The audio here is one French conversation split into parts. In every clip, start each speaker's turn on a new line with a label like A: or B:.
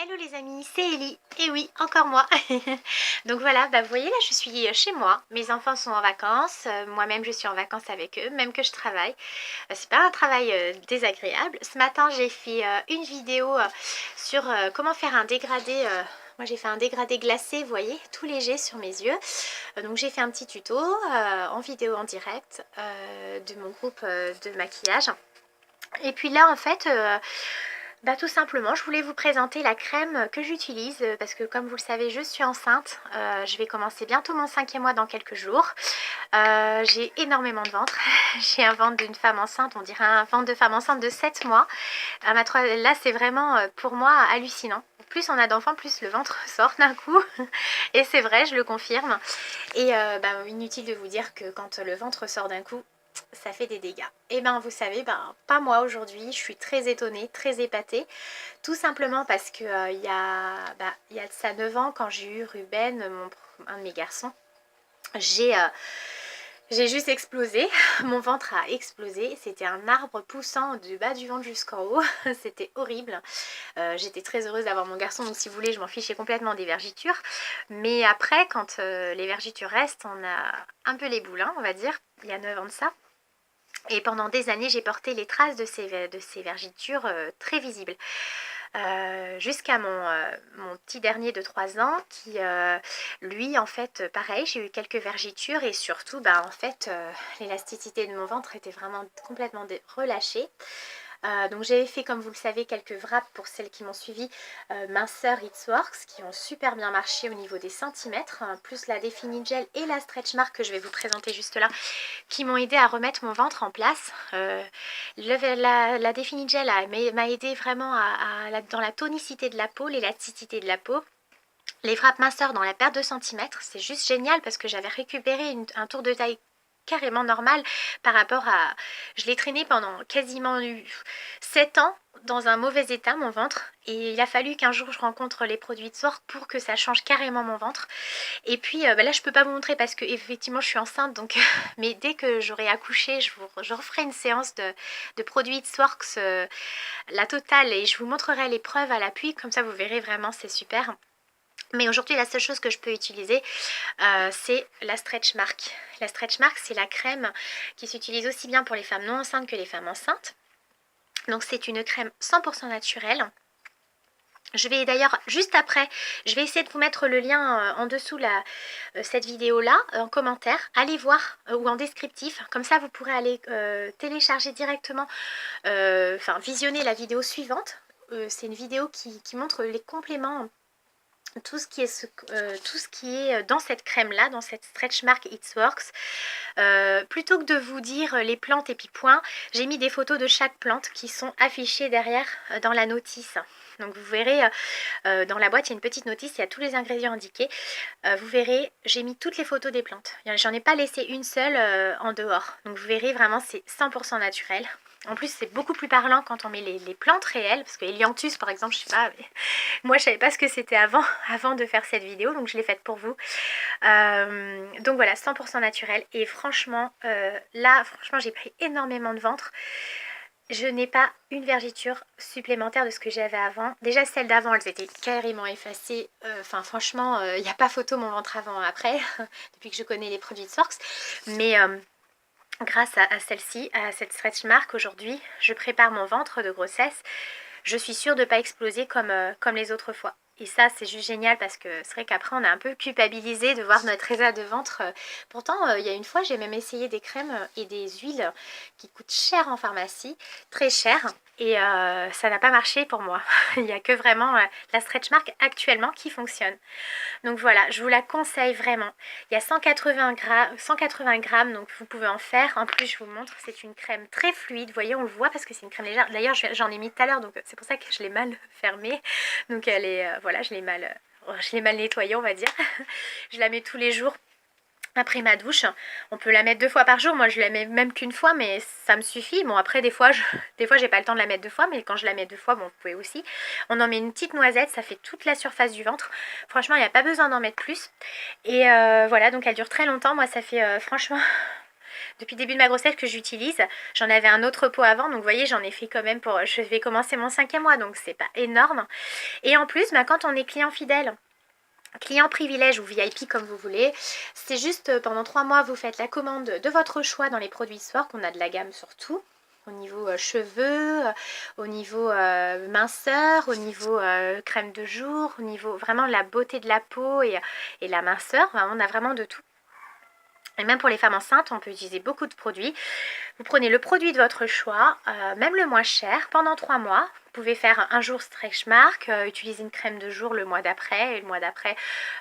A: Hello les amis, c'est Ellie, et oui, encore moi. Donc voilà, vous voyez là je suis chez moi, mes enfants sont en vacances, moi-même je suis en vacances avec eux, même que je travaille. C'est pas un travail désagréable. Ce matin j'ai fait une vidéo sur comment faire un dégradé. Moi j'ai fait un dégradé glacé, vous voyez, tout léger sur mes yeux. Donc j'ai fait un petit tuto en vidéo en direct de mon groupe de maquillage. Et puis là en fait... tout simplement, je voulais vous présenter la crème que j'utilise parce que comme vous le savez, je suis enceinte. Je vais commencer bientôt mon 5e mois dans quelques jours. J'ai énormément de ventre. J'ai un ventre d'une femme enceinte, on dirait un ventre de femme enceinte de 7 mois. Là, c'est vraiment pour moi hallucinant. Plus on a d'enfants, plus le ventre sort d'un coup. Et c'est vrai, je le confirme. Et inutile de vous dire que quand le ventre sort d'un coup, ça fait des dégâts. Et vous savez, pas moi aujourd'hui, je suis très étonnée, très épatée, tout simplement parce que il y a de ça 9 ans, quand j'ai eu Ruben, un de mes garçons, j'ai juste explosé, mon ventre a explosé, c'était un arbre poussant du bas du ventre jusqu'en haut, c'était horrible. J'étais très heureuse d'avoir mon garçon, donc si vous voulez, je m'en fichais complètement des vergitures. Mais après, quand les vergitures restent, on a un peu les boulins, on va dire, il y a 9 ans de ça. Et pendant des années, j'ai porté les traces de ces vergitures très visibles. Jusqu'à mon petit dernier de 3 ans qui, lui, en fait, pareil, j'ai eu quelques vergitures et surtout, en fait, l'élasticité de mon ventre était vraiment complètement relâchée. Donc j'avais fait, comme vous le savez, quelques wraps pour celles qui m'ont suivi, minceur It's Works, qui ont super bien marché au niveau des centimètres, plus la Defini Gel et la Stretch Mark que je vais vous présenter juste là, qui m'ont aidé à remettre mon ventre en place. La Defini Gel m'a aidé vraiment dans la tonicité de la peau, l'élasticité de la peau. Les frappes minceurs dans la perte de centimètres, c'est juste génial parce que j'avais récupéré un tour de taille carrément normal par rapport à... Je l'ai traîné pendant quasiment 7 ans dans un mauvais état, mon ventre, et il a fallu qu'un jour je rencontre les produits de Swork pour que ça change carrément mon ventre. Et puis là je peux pas vous montrer parce que effectivement je suis enceinte, donc mais dès que j'aurai accouché, je referai une séance de produits de Sworks, la totale, et je vous montrerai les preuves à l'appui, comme ça vous verrez vraiment, c'est super. Mais aujourd'hui, la seule chose que je peux utiliser, c'est la Stretch Mark. La Stretch Mark, c'est la crème qui s'utilise aussi bien pour les femmes non enceintes que les femmes enceintes. Donc c'est une crème 100% naturelle. Je vais d'ailleurs, juste après, je vais essayer de vous mettre le lien en dessous cette vidéo-là, en commentaire. Allez voir, ou en descriptif, comme ça vous pourrez aller télécharger directement, visionner la vidéo suivante. C'est une vidéo qui montre les compléments, tout ce qui est dans cette crème là, dans cette Stretch Mark It's Works. Plutôt que de vous dire les plantes et puis point, j'ai mis des photos de chaque plante qui sont affichées derrière dans la notice. Donc vous verrez, dans la boîte il y a une petite notice, il y a tous les ingrédients indiqués. Vous verrez, j'ai mis toutes les photos des plantes, j'en ai pas laissé une seule en dehors. Donc vous verrez vraiment, c'est 100% naturel. En plus c'est beaucoup plus parlant quand on met les plantes réelles, parce que Elianthus par exemple, je sais pas, mais moi je savais pas ce que c'était avant de faire cette vidéo, donc je l'ai faite pour vous. Donc voilà, 100% naturel. Et franchement, là franchement j'ai pris énormément de ventre. Je n'ai pas une vergiture supplémentaire de ce que j'avais avant. Déjà celles d'avant, elles étaient carrément effacées. Enfin franchement, il n'y a pas photo mon ventre avant après, depuis que je connais les produits de Sworks. Mais grâce à celle-ci, à cette Stretch Mark, aujourd'hui, je prépare mon ventre de grossesse. Je suis sûre de ne pas exploser comme les autres fois. Et ça, c'est juste génial parce que c'est vrai qu'après, on est un peu culpabilisé de voir notre état de ventre. Pourtant, il y a une fois, j'ai même essayé des crèmes et des huiles qui coûtent cher en pharmacie, très cher. Et ça n'a pas marché pour moi. Il n'y a que vraiment la Stretch Mark actuellement qui fonctionne. Donc voilà, je vous la conseille vraiment. Il y a 180 grammes, donc vous pouvez en faire. En plus, je vous montre, c'est une crème très fluide. Vous voyez, on le voit parce que c'est une crème légère. D'ailleurs, j'en ai mis tout à l'heure, donc c'est pour ça que je l'ai mal fermée. Donc elle est, voilà, je l'ai mal nettoyée, on va dire. Je la mets tous les jours après ma douche. On peut la mettre 2 fois par jour. Moi, je la mets même qu'une fois, mais ça me suffit. Bon, après, des fois, j'ai pas le temps de la mettre 2 fois, mais quand je la mets 2 fois, bon, vous pouvez aussi. On en met une petite noisette, ça fait toute la surface du ventre. Franchement, il n'y a pas besoin d'en mettre plus. Et voilà, donc elle dure très longtemps. Moi, ça fait franchement depuis le début de ma grossesse que j'utilise. J'en avais un autre pot avant, donc vous voyez, j'en ai fait quand même pour... Je vais commencer mon 5e mois, donc c'est pas énorme. Et en plus, bah, quand on est client fidèle, client privilège ou VIP comme vous voulez, c'est juste pendant 3 mois, vous faites la commande de votre choix dans les produits Swork. On a de la gamme sur tout. Au niveau cheveux, au niveau minceur, au niveau crème de jour, au niveau vraiment la beauté de la peau et la minceur. Enfin, on a vraiment de tout. Et même pour les femmes enceintes, on peut utiliser beaucoup de produits. Vous prenez le produit de votre choix, même le moins cher, pendant 3 mois. Vous pouvez faire un jour stretch mark, utiliser une crème de jour le mois d'après. Et le mois d'après,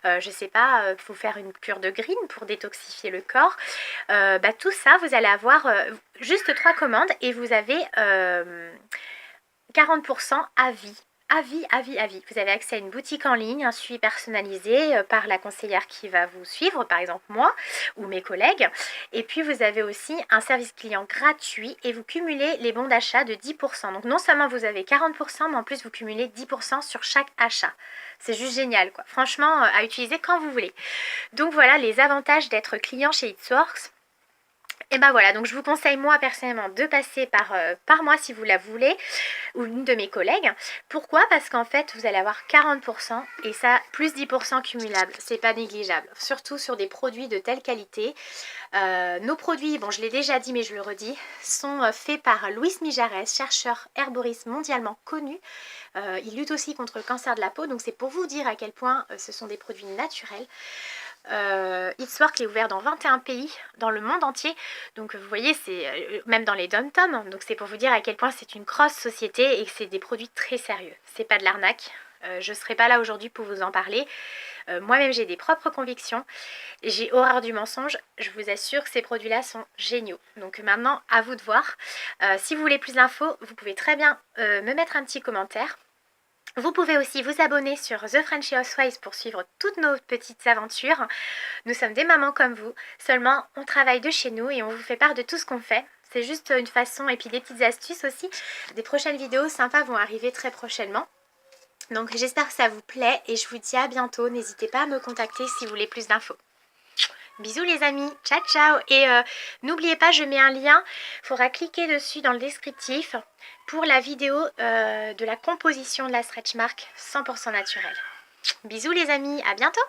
A: je sais pas, vous faire une cure de green pour détoxifier le corps. Tout ça, vous allez avoir juste 3 commandes et vous avez 40% à vie. À vie, à vie, à vie. Vous avez accès à une boutique en ligne, un suivi personnalisé par la conseillère qui va vous suivre, par exemple moi ou mes collègues. Et puis vous avez aussi un service client gratuit et vous cumulez les bons d'achat de 10%. Donc non seulement vous avez 40%, mais en plus vous cumulez 10% sur chaque achat. C'est juste génial, quoi. Franchement, à utiliser quand vous voulez. Donc voilà les avantages d'être client chez It Works. Et ben voilà, donc je vous conseille moi personnellement de passer par moi si vous la voulez, ou une de mes collègues. Pourquoi? Parce qu'en fait vous allez avoir 40% et ça plus 10% cumulable, c'est pas négligeable. Surtout sur des produits de telle qualité. Nos produits, bon je l'ai déjà dit mais je le redis, sont faits par Luis Mijares, chercheur herboriste mondialement connu. Il lutte aussi contre le cancer de la peau, donc c'est pour vous dire à quel point ce sont des produits naturels. It Works est ouvert dans 21 pays dans le monde entier, donc vous voyez c'est même dans les dom-toms, donc c'est pour vous dire à quel point c'est une grosse société et que c'est des produits très sérieux, c'est pas de l'arnaque. Je serai pas là aujourd'hui pour vous en parler, moi-même j'ai des propres convictions, j'ai horreur du mensonge, je vous assure que ces produits là sont géniaux. Donc maintenant à vous de voir. Si vous voulez plus d'infos, vous pouvez très bien me mettre un petit commentaire. Vous pouvez aussi vous abonner sur The Frenchy Housewives pour suivre toutes nos petites aventures. Nous sommes des mamans comme vous, seulement on travaille de chez nous et on vous fait part de tout ce qu'on fait. C'est juste une façon, et puis des petites astuces aussi. Des prochaines vidéos sympas vont arriver très prochainement. Donc j'espère que ça vous plaît et je vous dis à bientôt. N'hésitez pas à me contacter si vous voulez plus d'infos. Bisous les amis, ciao ciao. Et n'oubliez pas, je mets un lien, il faudra cliquer dessus dans le descriptif pour la vidéo de la composition de la stretch mark 100% naturelle. Bisous les amis, à bientôt.